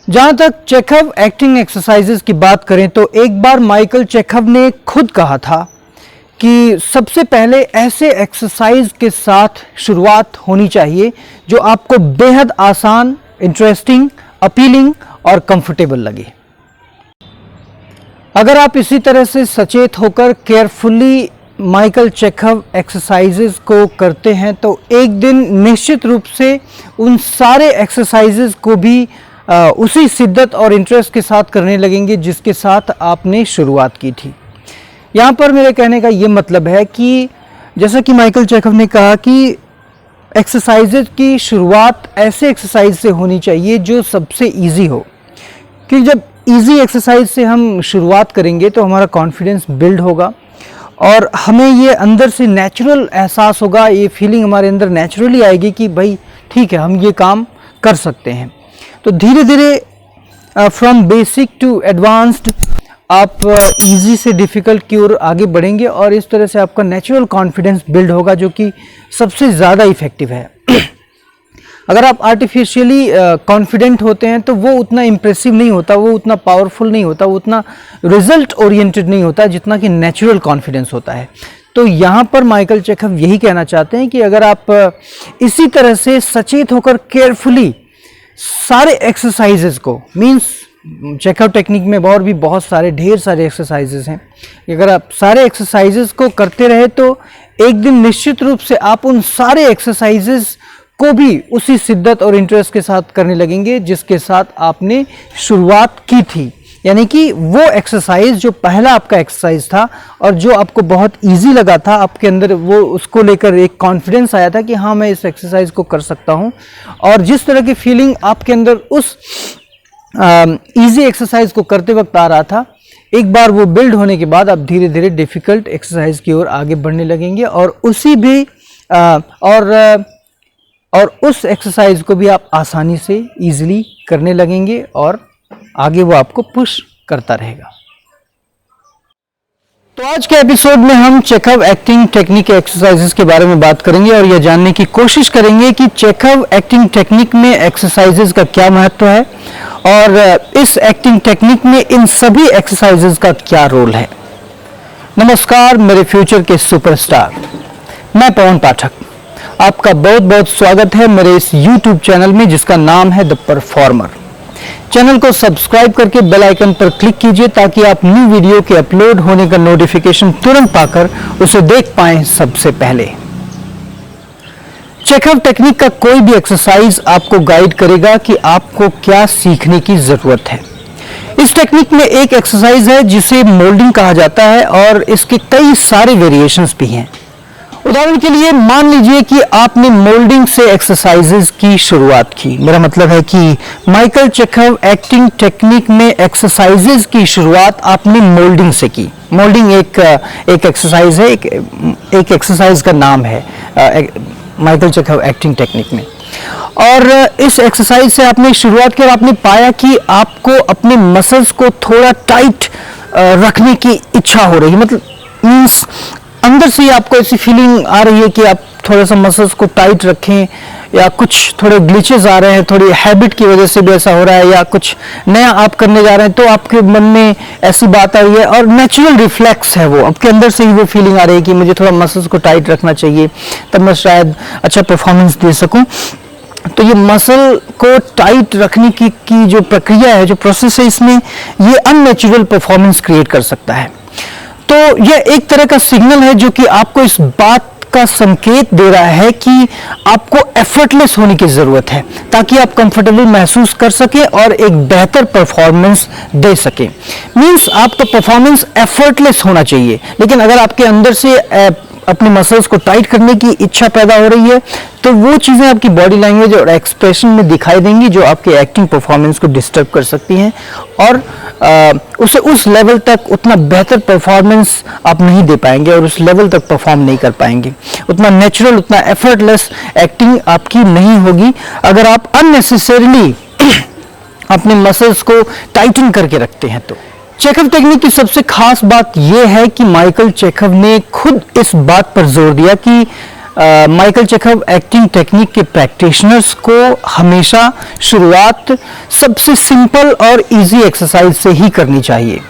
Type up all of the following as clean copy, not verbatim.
जहां तक Chekhov acting exercises की बात करें तो एक बार माइकल चेखव ने खुद कहा था कि सबसे पहले ऐसे एक्सरसाइज के साथ शुरुआत होनी चाहिए जो आपको बेहद आसान, इंटरेस्टिंग, अपीलिंग और कंफर्टेबल लगे। अगर आप इसी तरह से सचेत होकर केयरफुली माइकल चेखव एक्सरसाइजेस को करते हैं तो एक दिन निश्चित रूप से उन सारे एक्सरसाइजेस को भी उसी शिद्दत और इंटरेस्ट के साथ करने लगेंगे जिसके साथ आपने शुरुआत की थी। यहाँ पर मेरे कहने का ये मतलब है कि जैसा कि माइकल चेखव ने कहा कि एक्सरसाइजेज की शुरुआत ऐसे एक्सरसाइज से होनी चाहिए जो सबसे इजी हो, क्योंकि जब इजी एक्सरसाइज से हम शुरुआत करेंगे तो हमारा कॉन्फिडेंस बिल्ड होगा और हमें ये अंदर से नेचुरल एहसास होगा, ये फीलिंग हमारे अंदर नेचुरली आएगी कि भाई ठीक है, हम ये काम कर सकते हैं। तो धीरे धीरे फ्रॉम बेसिक टू एडवांस्ड आप इजी से डिफ़िकल्ट की ओर आगे बढ़ेंगे और इस तरह से आपका नेचुरल कॉन्फिडेंस बिल्ड होगा जो कि सबसे ज़्यादा इफ़ेक्टिव है। अगर आप आर्टिफिशियली कॉन्फिडेंट होते हैं तो वो उतना इम्प्रेसिव नहीं होता, वो उतना पावरफुल नहीं होता, वो उतना रिजल्ट ओरिएंटेड नहीं होता जितना कि नेचुरल कॉन्फिडेंस होता है। तो यहाँ पर माइकल चेखव यही कहना चाहते हैं कि अगर आप इसी तरह से सचेत होकर केयरफुली सारे एक्सरसाइजेज को, मीन्स चेखव टेक्निक में और भी बहुत सारे ढेर सारे एक्सरसाइजेज हैं, अगर आप सारे एक्सरसाइजेज को करते रहे तो एक दिन निश्चित रूप से आप उन सारे एक्सरसाइजेज को भी उसी शिद्दत और इंटरेस्ट के साथ करने लगेंगे जिसके साथ आपने शुरुआत की थी। यानी कि वो एक्सरसाइज जो पहला आपका एक्सरसाइज था और जो आपको बहुत इजी लगा था, आपके अंदर वो उसको लेकर एक कॉन्फिडेंस आया था कि हाँ मैं इस एक्सरसाइज को कर सकता हूँ, और जिस तरह की फीलिंग आपके अंदर उस इजी एक्सरसाइज को करते वक्त आ रहा था, एक बार वो बिल्ड होने के बाद आप धीरे धीरे डिफ़िकल्ट एक्सरसाइज की ओर आगे बढ़ने लगेंगे और उसी भी और उस एक्सरसाइज को भी आप आसानी से इजीली करने लगेंगे और आगे वो आपको पुश करता रहेगा। तो आज के एपिसोड में हम चेखव एक्टिंग टेक्निक एक्सरसाइजेस के बारे में बात करेंगे और यह जानने की कोशिश करेंगे कि चेखव एक्टिंग टेक्निक में एक्सरसाइजेस का क्या महत्व है और इस एक्टिंग टेक्निक में इन सभी एक्सरसाइजेस का क्या रोल है। नमस्कार मेरे फ्यूचर के सुपरस्टार, मैं पवन पाठक, आपका बहुत बहुत स्वागत है मेरे इस YouTube चैनल में जिसका नाम है द परफॉर्मर। चैनल को सब्सक्राइब करके बेल आइकन पर क्लिक कीजिए ताकि आप न्यू वीडियो के अपलोड होने का नोटिफिकेशन तुरंत पाकर उसे देख पाएं सबसे पहले। चेखव टेक्निक का कोई भी एक्सरसाइज आपको गाइड करेगा कि आपको क्या सीखने की जरूरत है। इस टेक्निक में एक एक्सरसाइज है जिसे मोल्डिंग कहा जाता है और इसके कई सारे वेरिएशंस भी हैं। उदाहरण के लिए मान लीजिए कि आपने मोल्डिंग से एक्सरसाइजेज की शुरुआत की। मेरा मतलब है कि माइकल चेखव एक्टिंग टेक्निक में एक्सरसाइजेज की शुरुआत आपने मोल्डिंग से की। मोल्डिंग एक एक्सरसाइज है, एक एक्सरसाइज का नाम है माइकल चेखव एक्टिंग टेक्निक में। और इस एक्सरसाइज से आपने शुरुआत की और आपने पाया कि आपको अपने मसल्स को थोड़ा टाइट रखने की इच्छा हो रही है। मतलब मीन्स अंदर से ही आपको ऐसी फीलिंग आ रही है कि आप थोड़ा सा मसल्स को टाइट रखें, या कुछ थोड़े ग्लिचेस आ रहे हैं, थोड़ी हैबिट की वजह से भी ऐसा हो रहा है, या कुछ नया आप करने जा रहे हैं तो आपके मन में ऐसी बात आ रही है और नेचुरल रिफ्लेक्स है वो, आपके अंदर से ही वो फीलिंग आ रही है कि मुझे थोड़ा मसल्स को टाइट रखना चाहिए तब मैं शायद अच्छा परफॉर्मेंस दे सकूं। तो ये मसल को टाइट रखने की जो प्रक्रिया है, जो प्रोसेस है, इसमें ये अननेचुरल परफॉर्मेंस क्रिएट कर सकता है। तो यह एक तरह का सिग्नल है जो कि आपको इस बात का संकेत दे रहा है कि आपको एफर्टलेस होने की जरूरत है ताकि आप कंफर्टेबल महसूस कर सकें और एक बेहतर परफॉर्मेंस दे सकें। मींस आपका परफॉर्मेंस एफर्टलेस होना चाहिए, लेकिन अगर आपके अंदर से अपने मसल्स को टाइट करने की इच्छा पैदा हो रही है तो वो चीज़ें आपकी बॉडी लैंग्वेज और एक्सप्रेशन में दिखाई देंगी जो आपके एक्टिंग परफॉर्मेंस को डिस्टर्ब कर सकती हैं और उसे उस लेवल तक उतना बेहतर परफॉर्मेंस आप नहीं दे पाएंगे और उस लेवल तक परफॉर्म नहीं कर पाएंगे। उतना नेचुरल, उतना एफर्टलेस एक्टिंग आपकी नहीं होगी अगर आप अननेसेसरीली अपने मसल्स को टाइटन करके रखते हैं। तो चेखव टेक्निक की सबसे खास बात यह है कि माइकल चेखव ने खुद इस बात पर जोर दिया कि माइकल चेखव एक्टिंग टेक्निक के प्रैक्टिशनर्स को हमेशा शुरुआत सबसे सिंपल और इजी एक्सरसाइज से ही करनी चाहिए।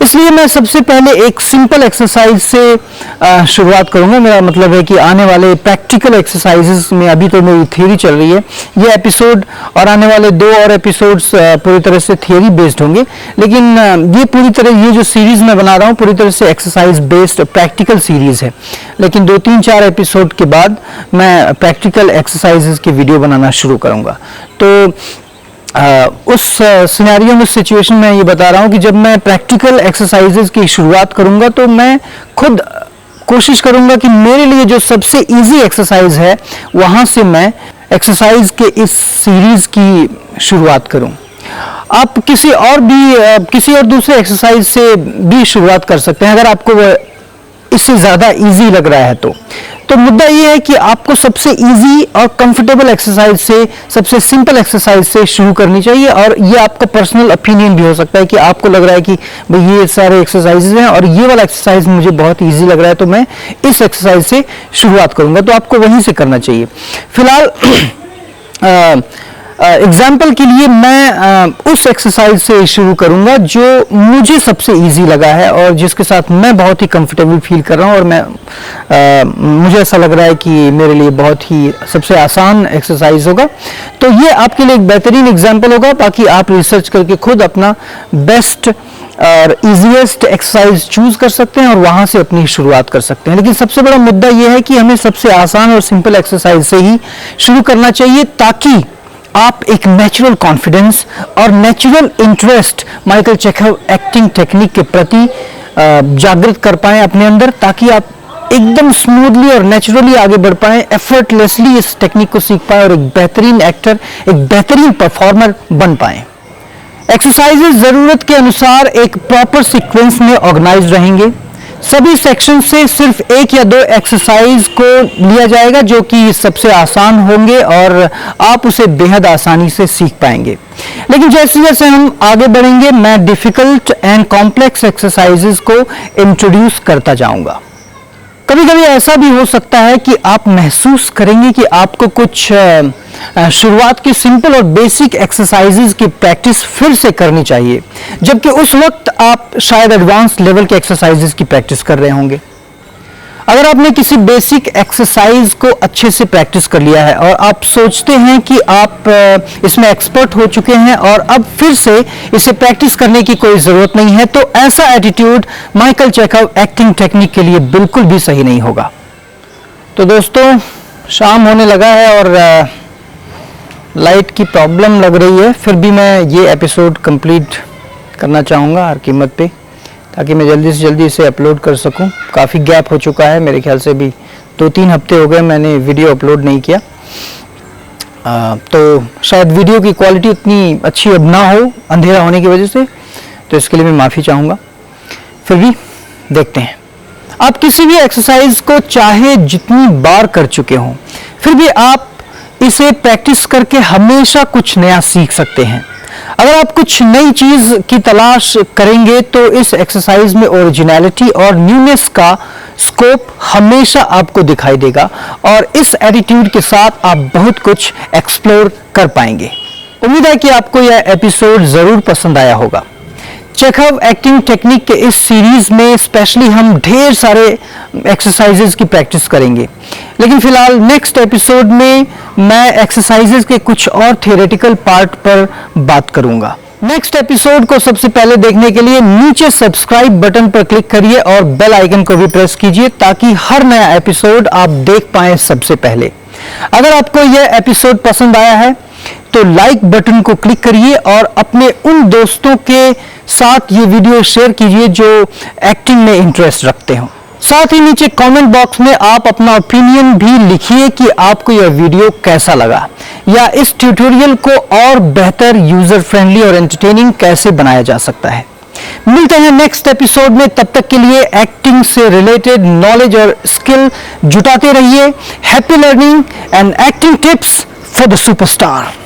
इसलिए मैं सबसे पहले एक सिंपल एक्सरसाइज से शुरुआत करूंगा। मेरा मतलब है कि आने वाले प्रैक्टिकल एक्सरसाइजेस में, अभी तो मेरी थियरी चल रही है, ये एपिसोड और आने वाले 2 और एपिसोड्स पूरी तरह से थियरी बेस्ड होंगे, लेकिन ये पूरी तरह, ये जो सीरीज मैं बना रहा हूँ पूरी तरह से एक्सरसाइज बेस्ड प्रैक्टिकल सीरीज है। लेकिन 2-3-4 एपिसोड के बाद मैं प्रैक्टिकल एक्सरसाइजेस की वीडियो बनाना शुरू करूंगा। तो उस सिनेरियो में, सिचुएशन में ये बता रहा हूँ कि जब मैं प्रैक्टिकल एक्सरसाइजेस की शुरुआत करूंगा तो मैं खुद कोशिश करूंगा कि मेरे लिए जो सबसे इजी एक्सरसाइज है वहां से मैं एक्सरसाइज के इस सीरीज की शुरुआत करूं। आप किसी और दूसरे एक्सरसाइज से भी शुरुआत कर सकते हैं अगर आपको वो इससे ज़्यादा इजी लग रहा है तो मुद्दा ये है कि आपको सबसे इजी और कंफर्टेबल एक्सरसाइज से, सबसे सिंपल एक्सरसाइज से शुरू करनी चाहिए। और ये आपका पर्सनल ओपिनियन भी हो सकता है कि आपको लग रहा है कि भाई ये सारे एक्सरसाइजेज हैं और ये वाला एक्सरसाइज मुझे बहुत इजी लग रहा है तो मैं इस एक्सरसाइज से शुरुआत करूंगा, तो आपको वहीं से करना चाहिए। फिलहाल एग्जाम्पल के लिए मैं उस एक्सरसाइज से शुरू करूंगा जो मुझे सबसे इजी लगा है और जिसके साथ मैं बहुत ही कंफर्टेबल फील कर रहा हूं, और मुझे ऐसा लग रहा है कि मेरे लिए बहुत ही सबसे आसान एक्सरसाइज होगा। तो ये आपके लिए एक बेहतरीन एग्जाम्पल होगा। बाकी आप रिसर्च करके खुद अपना बेस्ट और इजीएस्ट एक्सरसाइज चूज कर सकते हैं और वहां से अपनी शुरुआत कर सकते हैं। लेकिन सबसे बड़ा मुद्दा यह है कि हमें सबसे आसान और सिंपल एक्सरसाइज से ही शुरू करना चाहिए ताकि आप एक नेचुरल कॉन्फिडेंस और natural interest Michael Chekhov acting technique के प्रति जागृत कर पाएं अपने अंदर, ताकि आप एकदम स्मूथली और नेचुरली आगे बढ़ पाएं, एफर्टलेसली इस टेक्निक को सीख पाएं और एक बेहतरीन एक्टर, एक बेहतरीन परफॉर्मर बन पाएं। एक्सरसाइजेस जरूरत के अनुसार एक प्रॉपर सीक्वेंस में ऑर्गेनाइज रहेंगे। सभी सेक्शन से सिर्फ 1 या 2 एक्सरसाइज को लिया जाएगा जो कि सबसे आसान होंगे और आप उसे बेहद आसानी से सीख पाएंगे। लेकिन जैसे जैसे हम आगे बढ़ेंगे मैं डिफिकल्ट एंड कॉम्प्लेक्स एक्सरसाइजेस को इंट्रोड्यूस करता जाऊंगा। कभी कभी ऐसा भी हो सकता है कि आप महसूस करेंगे कि आपको कुछ शुरुआत की सिंपल और बेसिक एक्सरसाइजेज की प्रैक्टिस फिर से करनी चाहिए, जबकि उस वक्त आप शायद एडवांस लेवल के एक्सरसाइजेज की प्रैक्टिस कर रहे होंगे। अगर आपने किसी बेसिक एक्सरसाइज को अच्छे से प्रैक्टिस कर लिया है और आप सोचते हैं कि आप इसमें एक्सपर्ट हो चुके हैं और अब फिर से इसे प्रैक्टिस करने की कोई ज़रूरत नहीं है, तो ऐसा attitude Michael Chekhov acting technique के लिए बिल्कुल भी सही नहीं होगा। तो दोस्तों, शाम होने लगा है और लाइट की प्रॉब्लम लग रही है, फिर भी मैं ये एपिसोड कंप्लीट करना चाहूँगा हर कीमत पे, ताकि मैं जल्दी से जल्दी इसे अपलोड कर सकूं। काफ़ी गैप हो चुका है, मेरे ख्याल से भी 2-3 हफ्ते हो गए मैंने वीडियो अपलोड नहीं किया। तो शायद वीडियो की क्वालिटी उतनी अच्छी अब ना हो अंधेरा होने की वजह से, तो इसके लिए मैं माफ़ी चाहूँगा। फिर भी देखते हैं। आप किसी भी एक्सरसाइज को चाहे जितनी बार कर चुके हों, फिर भी आप इसे प्रैक्टिस करके हमेशा कुछ नया सीख सकते हैं। अगर आप कुछ नई चीज की तलाश करेंगे तो इस एक्सरसाइज में ओरिजिनलिटी और न्यूनेस का स्कोप हमेशा आपको दिखाई देगा और इस एटीट्यूड के साथ आप बहुत कुछ एक्सप्लोर कर पाएंगे। उम्मीद है कि आपको यह एपिसोड जरूर पसंद आया होगा। चेखव एक्टिंग टेक्निक के इस सीरीज में स्पेशली हम ढेर सारे एक्सरसाइजेज की प्रैक्टिस करेंगे, लेकिन फिलहाल नेक्स्ट एपिसोड में मैं एक्सरसाइजेज के कुछ और थियोरेटिकल पार्ट पर बात करूंगा। नेक्स्ट एपिसोड को सबसे पहले देखने के लिए नीचे सब्सक्राइब बटन पर क्लिक करिए और बेल आइकन को भी प्रेस कीजिए ताकि हर नया एपिसोड आप देख पाएं सबसे पहले। अगर आपको यह एपिसोड पसंद आया है तो लाइक बटन को क्लिक करिए और अपने उन दोस्तों के साथ ये वीडियो शेयर कीजिए जो एक्टिंग में इंटरेस्ट रखते हो। साथ ही नीचे कमेंट बॉक्स में आप अपना ओपिनियन भी लिखिए कि आपको यह वीडियो कैसा लगा या इस ट्यूटोरियल को और बेहतर, यूजर फ्रेंडली और एंटरटेनिंग कैसे बनाया जा सकता है। मिलते हैं नेक्स्ट एपिसोड में, तब तक के लिए एक्टिंग से रिलेटेड नॉलेज और स्किल जुटाते रहिए। Happy learning and acting tips for the superstar.